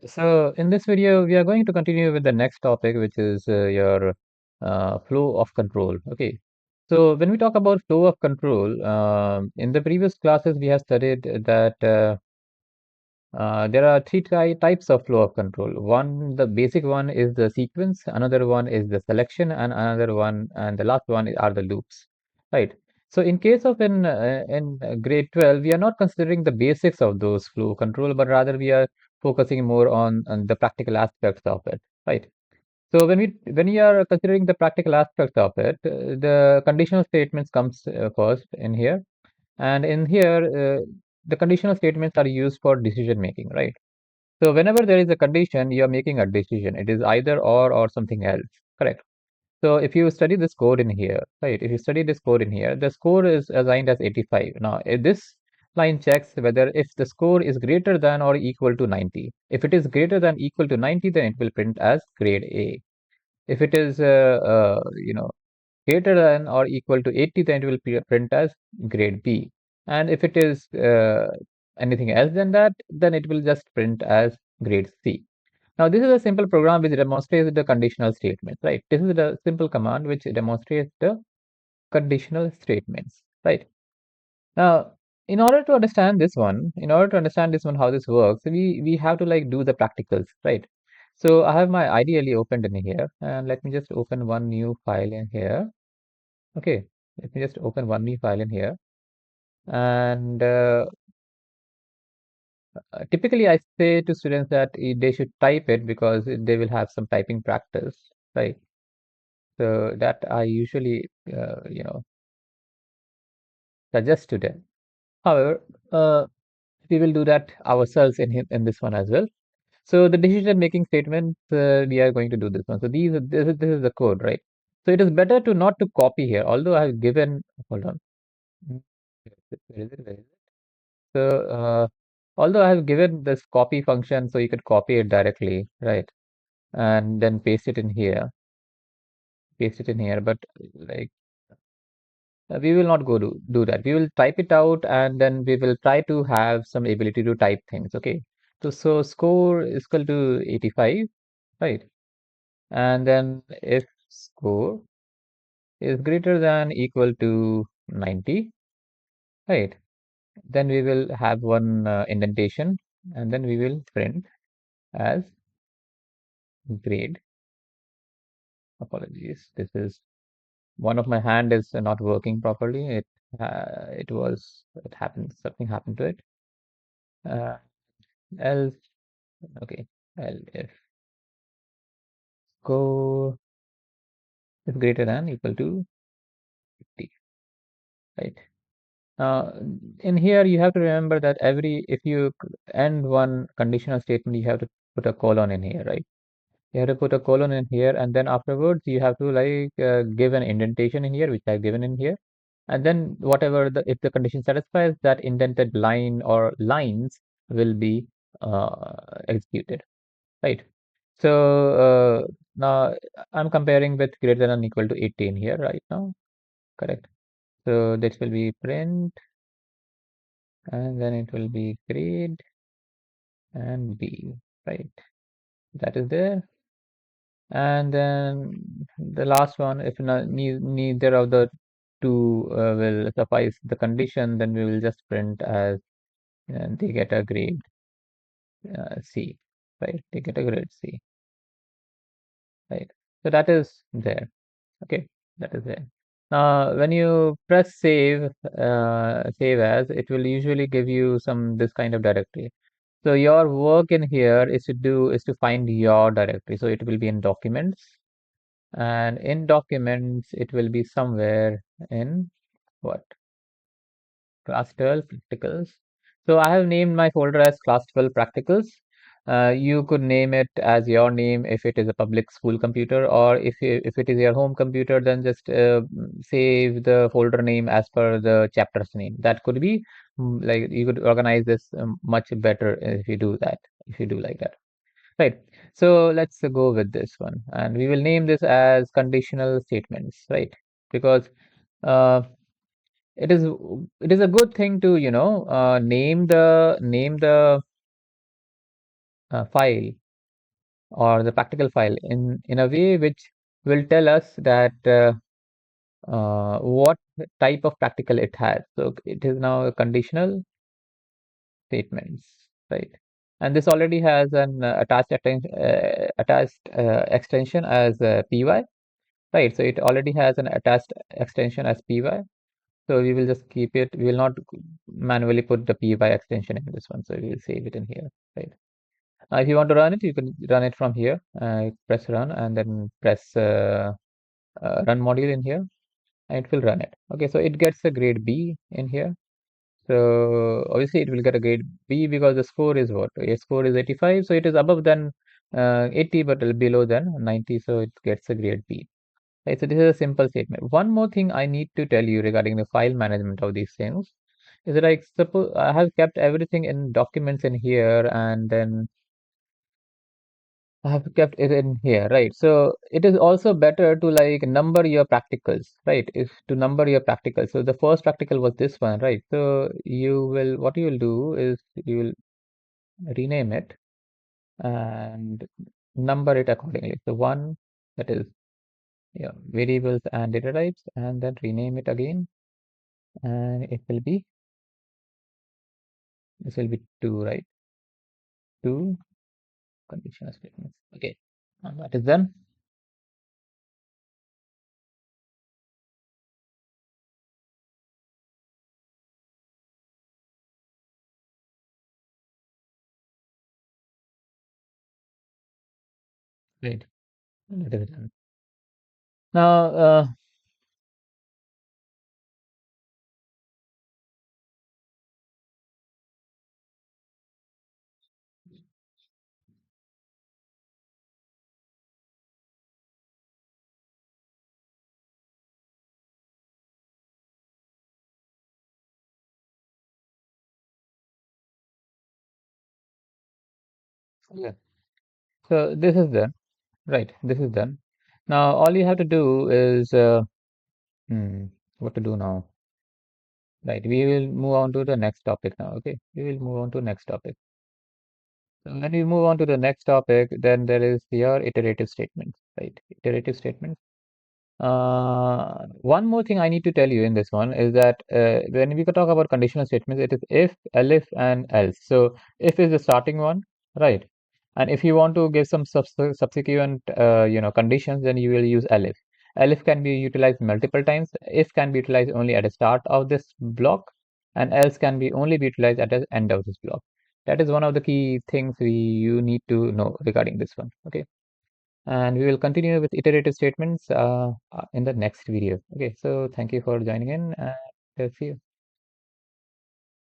So in this video, we are going to continue with the next topic, which is your flow of control. Okay. So when we talk about flow of control, in the previous classes, we have studied that there are three types of flow of control. One, the basic one is the sequence, another one is the selection, and another one, and the last one are the loops, right? So in case of in grade 12, we are not considering the basics of those flow control, but rather we are focusing more on the practical aspects of it, right? So when you are considering the practical aspects of it, the conditional statements comes first in here, and in here, the conditional statements are used for decision making, right? So whenever there is a condition, you are making a decision. It is either or something else, correct? So if you study this code in here, right? If you study this code in here, the score is assigned as 85. Now, this line checks whether if the score is greater than or equal to 90. If it is greater than equal to 90, then it will print as grade A. If it is, greater than or equal to 80, then it will print as grade B. And if it is anything else than that, then it will just print as grade C. Now, this is a simple program which demonstrates the conditional statements, right? This is the simple command which demonstrates the conditional statements, right? Now, in order to understand this one, how this works, we have to like do the practicals, right? So I have my ideally opened in here, and let me just open one new file in here. Okay, let me just open one new file in here. And typically, I say to students that they should type it because they will have some typing practice, right? So that I usually, suggest to them. However, we will do that ourselves in this one as well. So the decision-making statements, we are going to do this one. So this is the code, right? So it is better to not to copy here, although I have given, hold on. Mm, Where is it? Where is it? So, although I have given this copy function, so you could copy it directly, right? And then paste it in here, but like we will not do that. We will type it out and then we will try to have some ability to type things, okay? So score is equal to 85, right? And then if score is greater than equal to 90, right? Then we will have one indentation and then we will print as grade. Apologies. This is one of my hand is not working properly. It happened, something happened to it. Uh, else, okay, else if score is greater than equal to 50, right? Now, in here, you have to remember that if you end one conditional statement, you have to put a colon in here, right? You have to put a colon in here, and then afterwards, you have to like give an indentation in here, which I've given in here. And then whatever if the condition satisfies, that indented line or lines will be executed, right? So now I'm comparing with greater than or equal to 18 here right now, correct? So this will be print, and then it will be grade and B, right? That is there. And then the last one, if neither of the two will suffice the condition, then we will just print as they get a grade C, right? They get a grade C, right? So that is there. Okay, that is there. Now, when you press save as, it will usually give you some this kind of directory. So your work in here is to find your directory. So it will be in documents, and in documents it will be somewhere in what? Class 12 practicals. So I have named my folder as class 12 practicals. You could name it as your name if it is a public school computer, or if it is your home computer, then just save the folder name as per the chapter's name. That could be like you could organize this much better if you do that, if you do like that. Right. So let's go with this one, and we will name this as conditional statements, right? Because uh, it is a good thing to name the file or the practical file in a way which will tell us that what type of practical it has. So it is now a conditional statements, right? And this already has an attached extension as py, right? So it already has an attached extension as py. So we will just keep it. We will not manually put the py extension in this one. So we will save it in here, right? If you want to run it, you can run it from here. Press run and then press run module in here, and it will run it. Okay, so it gets a grade B in here. So obviously it will get a grade B because the score is what? A score is 85, so it is above than 80, but below than 90, so it gets a grade B. Right, so this is a simple statement. One more thing I need to tell you regarding the file management of these things is that I suppose I have kept everything in documents in here, and then I have kept it in here, right? So it is also better to like number your practicals, right? If to number your practicals. So the first practical was this one, right? So what you will do is you will rename it and number it accordingly. So one, that is, yeah, variables and data types, and then rename it again, and it will be, this will be two, right? Two conditional statements. Okay, and that is done. Great, that is done. Now, yeah. So this is done. Right, this is done. Now all you have to do is hmm, what to do now? Right, we will move on to the next topic now. Okay, we will move on to next topic. So when we move on to the next topic, then there is your iterative statements, right? Iterative statements. One more thing I need to tell you in this one is that when we talk about conditional statements, it is if, elif, and else. So if is the starting one, right? And if you want to give some subsequent, conditions, then you will use elif. Elif can be utilized multiple times. If can be utilized only at the start of this block, and else can be only be utilized at the end of this block. That is one of the key things you need to know regarding this one. Okay. And we will continue with iterative statements in the next video. Okay, so thank you for joining in, and see you.